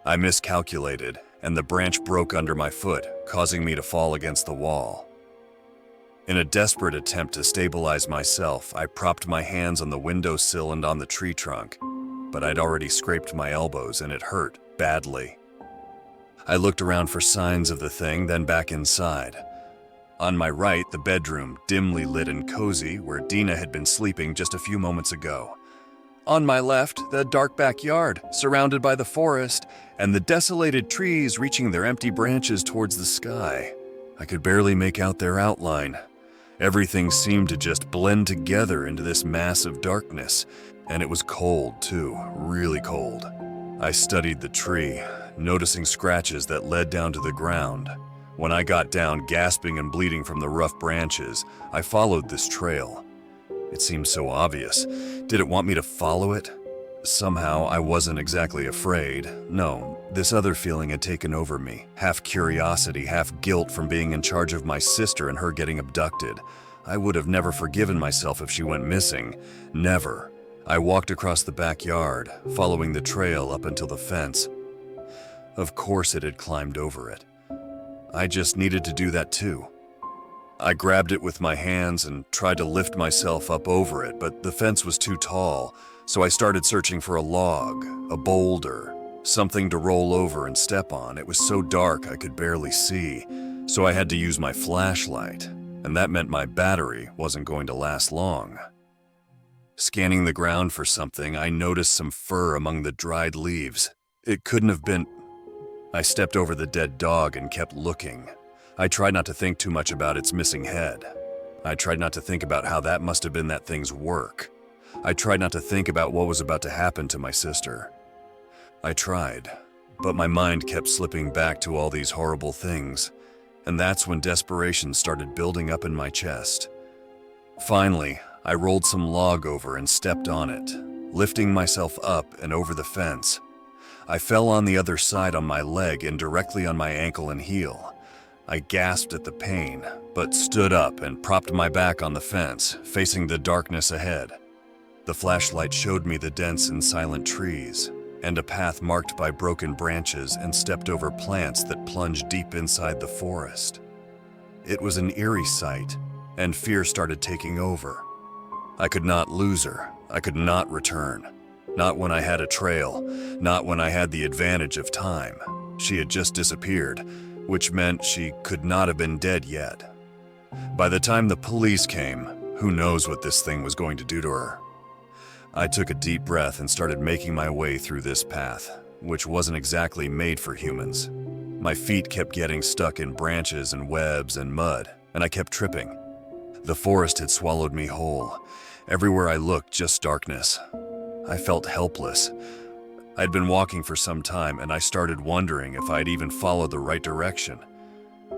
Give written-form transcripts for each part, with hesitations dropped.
I miscalculated, and the branch broke under my foot, causing me to fall against the wall. In a desperate attempt to stabilize myself, I propped my hands on the windowsill and on the tree trunk, but I'd already scraped my elbows and it hurt badly. I looked around for signs of the thing, then back inside. On my right, the bedroom, dimly lit and cozy, where Dina had been sleeping just a few moments ago. On my left, the dark backyard, surrounded by the forest, and the desolated trees reaching their empty branches towards the sky. I could barely make out their outline. Everything seemed to just blend together into this mass of darkness, and it was cold too, really cold. I studied the tree, noticing scratches that led down to the ground. When I got down, gasping and bleeding from the rough branches, I followed this trail. It seemed so obvious. Did it want me to follow it? Somehow, I wasn't exactly afraid. No, this other feeling had taken over me. Half curiosity, half guilt from being in charge of my sister and her getting abducted. I would have never forgiven myself if she went missing. Never. I walked across the backyard, following the trail up until the fence. Of course it had climbed over it. I just needed to do that too. I grabbed it with my hands and tried to lift myself up over it, but the fence was too tall, so I started searching for a log, a boulder, something to roll over and step on. It was so dark I could barely see, so I had to use my flashlight, and that meant my battery wasn't going to last long. Scanning the ground for something, I noticed some fur among the dried leaves. It couldn't have been... I stepped over the dead dog and kept looking. I tried not to think too much about its missing head. I tried not to think about how that must have been that thing's work. I tried not to think about what was about to happen to my sister. I tried, but my mind kept slipping back to all these horrible things, and that's when desperation started building up in my chest. Finally, I rolled some log over and stepped on it, lifting myself up and over the fence. I fell on the other side on my leg and directly on my ankle and heel. I gasped at the pain, but stood up and propped my back on the fence, facing the darkness ahead. The flashlight showed me the dense and silent trees, and a path marked by broken branches and stepped over plants that plunged deep inside the forest. It was an eerie sight, and fear started taking over. I could not lose her. I could not return. Not when I had a trail, not when I had the advantage of time. She had just disappeared, which meant she could not have been dead yet. By the time the police came, who knows what this thing was going to do to her. I took a deep breath and started making my way through this path, which wasn't exactly made for humans. My feet kept getting stuck in branches and webs and mud, and I kept tripping. The forest had swallowed me whole. Everywhere I looked, just darkness. I felt helpless. I'd been walking for some time, and I started wondering if I'd even followed the right direction.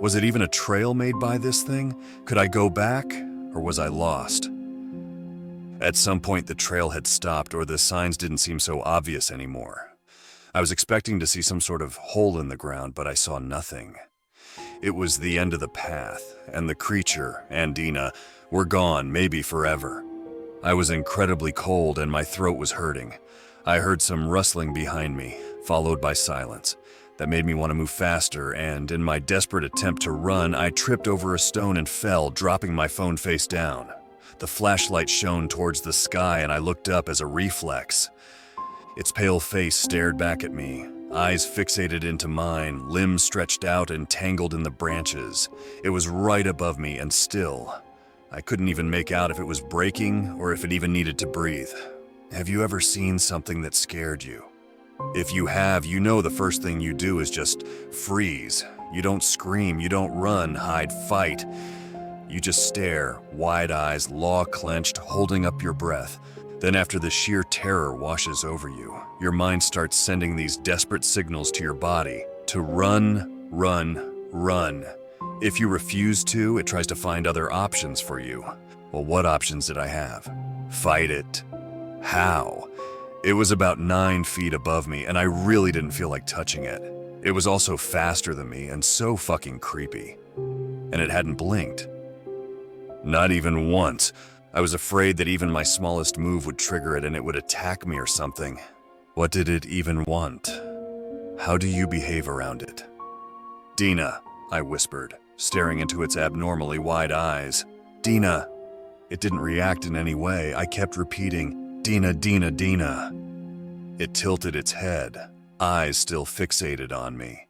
Was it even a trail made by this thing? Could I go back, or was I lost? At some point, the trail had stopped, or the signs didn't seem so obvious anymore. I was expecting to see some sort of hole in the ground, but I saw nothing. It was the end of the path, and the creature, and Dina, were gone, maybe forever. I was incredibly cold, and my throat was hurting. I heard some rustling behind me, followed by silence. That made me want to move faster, and in my desperate attempt to run, I tripped over a stone and fell, dropping my phone face down. The flashlight shone towards the sky, and I looked up as a reflex. Its pale face stared back at me, eyes fixated into mine, limbs stretched out and tangled in the branches. It was right above me and still. I couldn't even make out if it was breaking or if it even needed to breathe. Have you ever seen something that scared you? If you have, you know the first thing you do is just freeze. You don't scream, you don't run, hide, fight. You just stare, wide eyes, jaw clenched, holding up your breath. Then after the sheer terror washes over you, your mind starts sending these desperate signals to your body to run, run, run. If you refuse to, it tries to find other options for you. Well, what options did I have? Fight it. How? It was about 9 feet above me, and I really didn't feel like touching it. It was also faster than me and so fucking creepy. And it hadn't blinked. Not even once. I was afraid that even my smallest move would trigger it and it would attack me or something. What did it even want? How do you behave around it? Dina, I whispered, staring into its abnormally wide eyes. Dina. It didn't react in any way. I kept repeating, Dina, Dina, Dina. It tilted its head, eyes still fixated on me.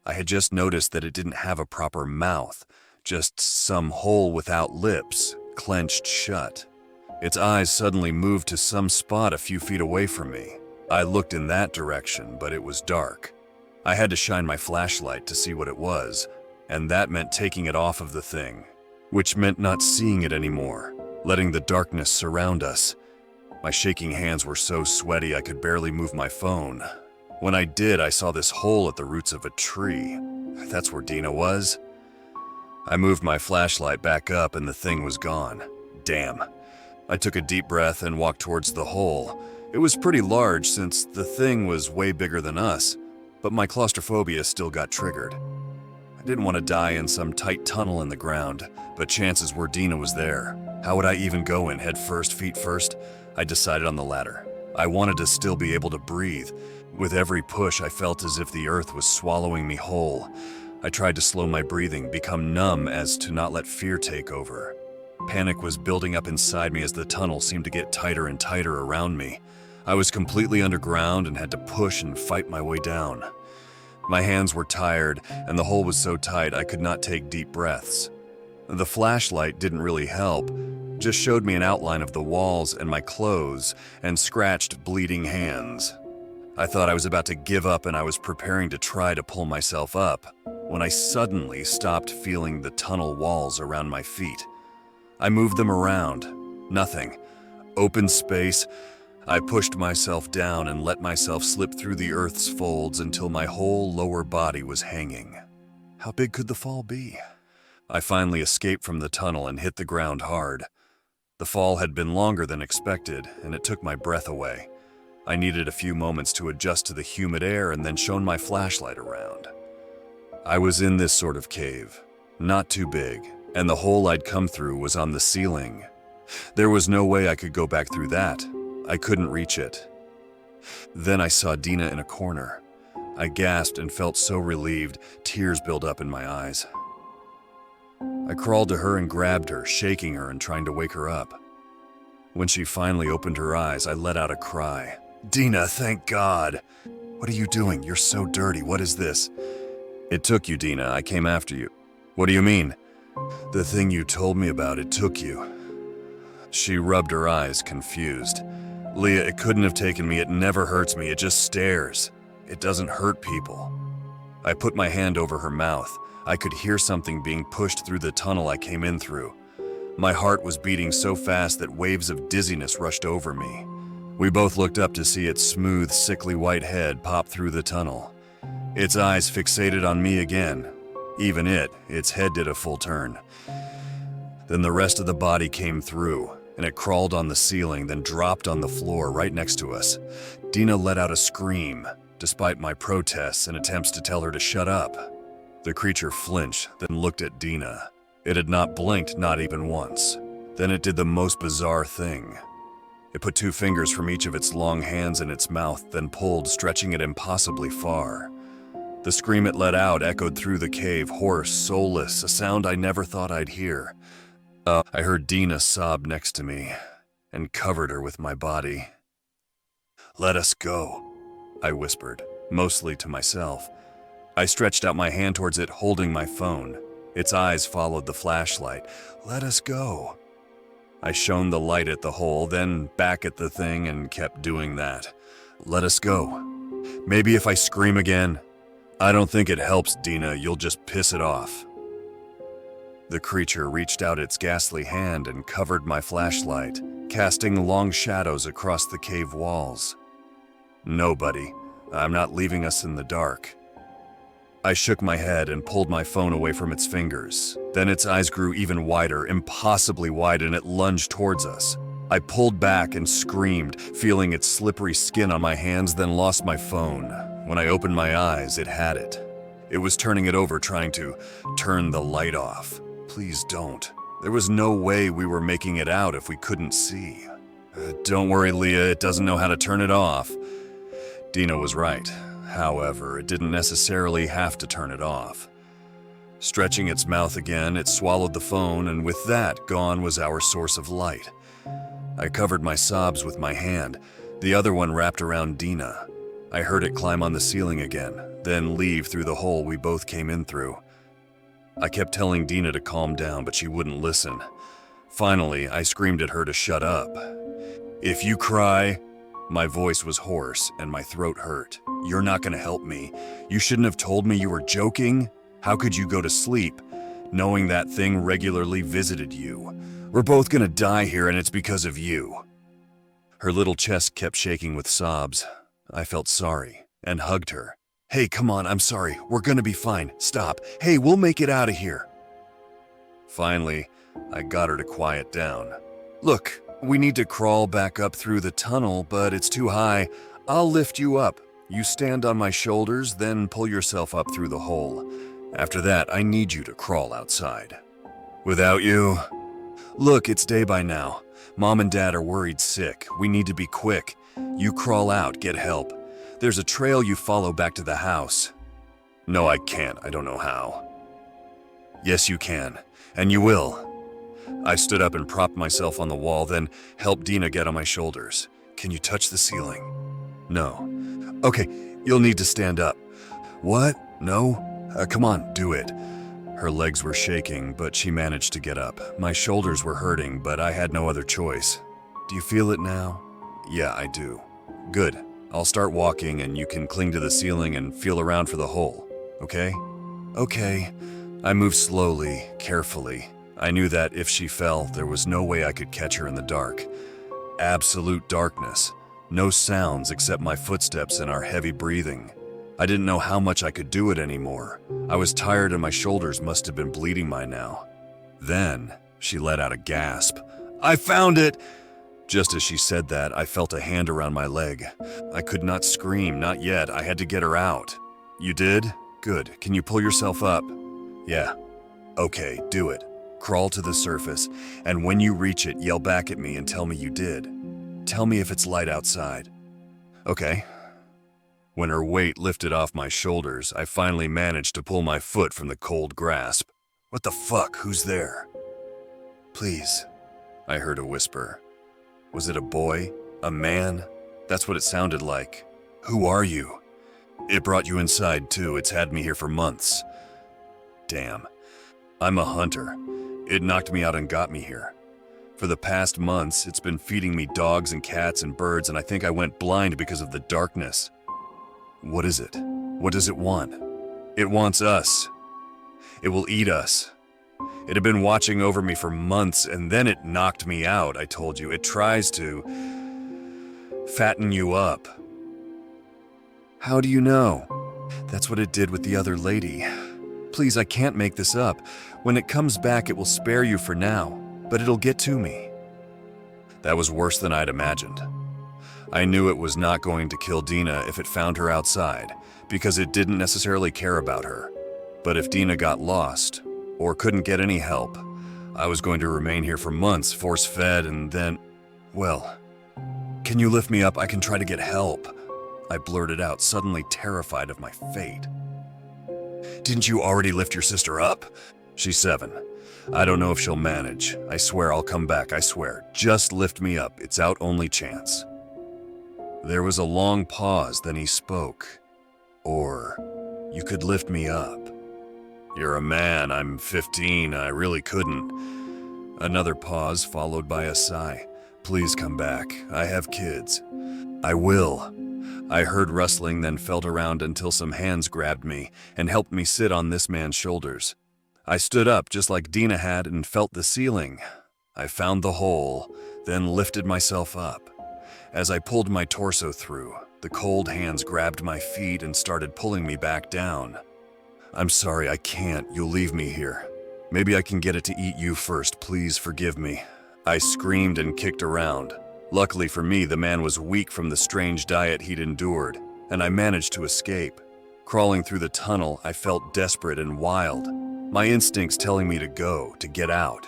I had just noticed that it didn't have a proper mouth, just some hole without lips, clenched shut. Its eyes suddenly moved to some spot a few feet away from me. I looked in that direction, but it was dark. I had to shine my flashlight to see what it was, and that meant taking it off of the thing, which meant not seeing it anymore, letting the darkness surround us. My shaking hands were so sweaty I could barely move my phone. When I did, I saw this hole at the roots of a tree. That's where Dina was. I moved my flashlight back up and the thing was gone. Damn. I took a deep breath and walked towards the hole. It was pretty large since the thing was way bigger than us, but my claustrophobia still got triggered. I didn't want to die in some tight tunnel in the ground, but chances were Dina was there. How would I even go in, head first, feet first? I decided on the latter. I wanted to still be able to breathe. With every push, I felt as if the earth was swallowing me whole. I tried to slow my breathing, become numb as to not let fear take over. Panic was building up inside me as the tunnel seemed to get tighter and tighter around me. I was completely underground and had to push and fight my way down. My hands were tired, and the hole was so tight I could not take deep breaths. The flashlight didn't really help, just showed me an outline of the walls and my clothes and scratched, bleeding hands. I thought I was about to give up and I was preparing to try to pull myself up when I suddenly stopped feeling the tunnel walls around my feet. I moved them around. Nothing. Open space. I pushed myself down and let myself slip through the earth's folds until my whole lower body was hanging. How big could the fall be? I finally escaped from the tunnel and hit the ground hard. The fall had been longer than expected, and it took my breath away. I needed a few moments to adjust to the humid air and then shone my flashlight around. I was in this sort of cave, not too big, and the hole I'd come through was on the ceiling. There was no way I could go back through that. I couldn't reach it. Then I saw Dina in a corner. I gasped and felt so relieved, tears built up in my eyes. I crawled to her and grabbed her, shaking her and trying to wake her up. When she finally opened her eyes, I let out a cry. Dina, thank God! What are you doing? You're so dirty. What is this? It took you, Dina. I came after you. What do you mean? The thing you told me about, it took you. She rubbed her eyes, confused. Leah, it couldn't have taken me. It never hurts me. It just stares. It doesn't hurt people. I put my hand over her mouth. I could hear something being pushed through the tunnel I came in through. My heart was beating so fast that waves of dizziness rushed over me. We both looked up to see its smooth, sickly white head pop through the tunnel. Its eyes fixated on me again. Even its head did a full turn. Then the rest of the body came through, and it crawled on the ceiling, then dropped on the floor right next to us. Dina let out a scream, despite my protests and attempts to tell her to shut up. The creature flinched, then looked at Dina. It had not blinked, not even once. Then it did the most bizarre thing. It put 2 fingers from each of its long hands in its mouth, then pulled, stretching it impossibly far. The scream it let out echoed through the cave, hoarse, soulless, a sound I never thought I'd hear. I heard Dina sob next to me and covered her with my body. Let us go, I whispered, mostly to myself. I stretched out my hand towards it, holding my phone. Its eyes followed the flashlight. Let us go. I shone the light at the hole, then back at the thing and kept doing that. Let us go. Maybe if I scream again. I don't think it helps, Dina. You'll just piss it off. The creature reached out its ghastly hand and covered my flashlight, casting long shadows across the cave walls. No, buddy. I'm not leaving us in the dark. I shook my head and pulled my phone away from its fingers. Then its eyes grew even wider, impossibly wide, and it lunged towards us. I pulled back and screamed, feeling its slippery skin on my hands, then lost my phone. When I opened my eyes, it had it. It was turning it over, trying to turn the light off. Please don't. There was no way we were making it out if we couldn't see. Don't worry, Leah, it doesn't know how to turn it off. Dina was right. However, it didn't necessarily have to turn it off. Stretching its mouth again, it swallowed the phone, and with that, gone was our source of light. I covered my sobs with my hand, the other one wrapped around Dina. I heard it climb on the ceiling again, then leave through the hole we both came in through. I kept telling Dina to calm down, but she wouldn't listen. Finally, I screamed at her to shut up. "If you cry..." My voice was hoarse and my throat hurt. "You're not gonna help me. You shouldn't have told me you were joking. How could you go to sleep, knowing that thing regularly visited you? We're both gonna die here and it's because of you." Her little chest kept shaking with sobs. I felt sorry and hugged her. "Hey, come on, I'm sorry. We're gonna be fine. Stop. Hey, we'll make it out of here." Finally, I got her to quiet down. "Look, we need to crawl back up through the tunnel, but it's too high. I'll lift you up. You stand on my shoulders, then pull yourself up through the hole. After that, I need you to crawl outside." "Without you?" "Look, it's day by now. Mom and Dad are worried sick. We need to be quick. You crawl out, get help. There's a trail you follow back to the house." "No, I can't. I don't know how." "Yes, you can. And you will." I stood up and propped myself on the wall, then helped Dina get on my shoulders. "Can you touch the ceiling?" "No." "Okay, you'll need to stand up." "What? No? Come on, do it." Her legs were shaking, but she managed to get up. My shoulders were hurting, but I had no other choice. "Do you feel it now?" "Yeah, I do." "Good. I'll start walking and you can cling to the ceiling and feel around for the hole, okay?" "Okay." I moved slowly, carefully. I knew that if she fell, there was no way I could catch her in the dark. Absolute darkness. No sounds except my footsteps and our heavy breathing. I didn't know how much I could do it anymore. I was tired and my shoulders must have been bleeding by now. Then, she let out a gasp. "I found it!" Just as she said that, I felt a hand around my leg. I could not scream, not yet. I had to get her out. "You did? Good. Can you pull yourself up?" "Yeah." "Okay, do it. Crawl to the surface, and when you reach it, yell back at me and tell me you did. Tell me if it's light outside." "Okay." When her weight lifted off my shoulders, I finally managed to pull my foot from the cold grasp. "What the fuck? Who's there?" "Please," I heard a whisper. Was it a boy? A man? That's what it sounded like. "Who are you?" "It brought you inside, too. It's had me here for months." "Damn. I'm a hunter. It knocked me out and got me here. For the past months, it's been feeding me dogs and cats and birds, and I think I went blind because of the darkness." "What is it? What does it want?" "It wants us. It will eat us. It had been watching over me for months, and then it knocked me out, I told you. It tries to fatten you up." "How do you know?" "That's what it did with the other lady. Please, I can't make this up. When it comes back, it will spare you for now, but it'll get to me." That was worse than I'd imagined. I knew it was not going to kill Dina if it found her outside, because it didn't necessarily care about her. But if Dina got lost, or couldn't get any help, I was going to remain here for months, force-fed, and then, well, "Can you lift me up? I can try to get help," I blurted out, suddenly terrified of my fate. "Didn't you already lift your sister up?" "She's 7. I don't know if she'll manage. I swear I'll come back, I swear. Just lift me up. It's our only chance." There was a long pause, then he spoke. "Or, you could lift me up." "You're a man. I'm 15. I really couldn't." Another pause, followed by a sigh. "Please come back. I have kids." "I will." I heard rustling, then felt around until some hands grabbed me and helped me sit on this man's shoulders. I stood up just like Dina had and felt the ceiling. I found the hole, then lifted myself up. As I pulled my torso through, the cold hands grabbed my feet and started pulling me back down. "I'm sorry, I can't. You'll leave me here. Maybe I can get it to eat you first. Please forgive me." I screamed and kicked around. Luckily for me, the man was weak from the strange diet he'd endured, and I managed to escape. Crawling through the tunnel, I felt desperate and wild. My instincts telling me to go, to get out.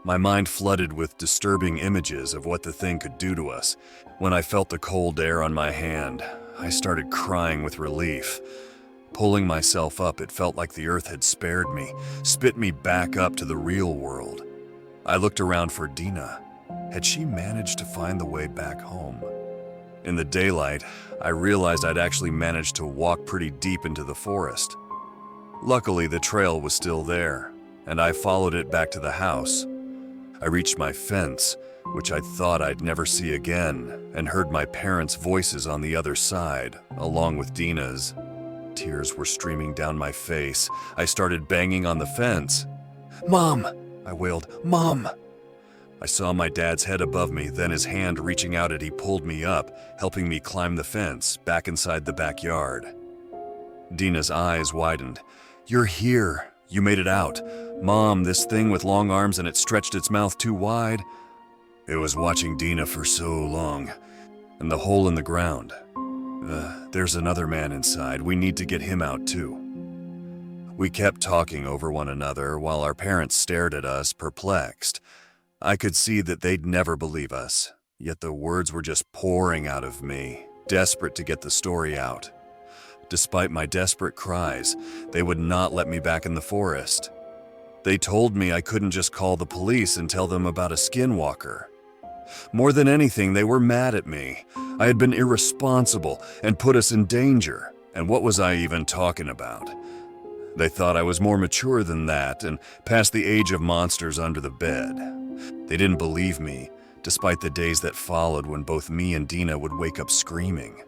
My mind flooded with disturbing images of what the thing could do to us. When I felt the cold air on my hand, I started crying with relief. Pulling myself up, it felt like the earth had spared me, spit me back up to the real world. I looked around for Dina. Had she managed to find the way back home? In the daylight, I realized I'd actually managed to walk pretty deep into the forest. Luckily, the trail was still there, and I followed it back to the house. I reached my fence, which I thought I'd never see again, and heard my parents' voices on the other side, along with Dina's. Tears were streaming down my face. I started banging on the fence. "Mom!" I wailed. "Mom!" I saw my dad's head above me, then his hand reaching out and he pulled me up, helping me climb the fence back inside the backyard. Dina's eyes widened. "You're here. You made it out. Mom, this thing with long arms and it stretched its mouth too wide." It was watching Dina for so long. And the hole in the ground. There's another man inside. We need to get him out too. We kept talking over one another while our parents stared at us, perplexed. I could see that they'd never believe us, yet the words were just pouring out of me, desperate to get the story out. Despite my desperate cries, they would not let me back in the forest. They told me I couldn't just call the police and tell them about a skinwalker. More than anything, they were mad at me. I had been irresponsible and put us in danger, and what was I even talking about? They thought I was more mature than that and past the age of monsters under the bed. They didn't believe me, despite the days that followed when both me and Dina would wake up screaming.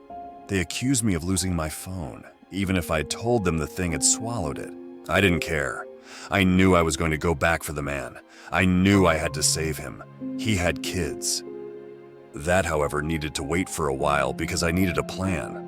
They accused me of losing my phone, even if I'd told them the thing had swallowed it. I didn't care. I knew I was going to go back for the man. I knew I had to save him. He had kids. That, however, needed to wait for a while because I needed a plan.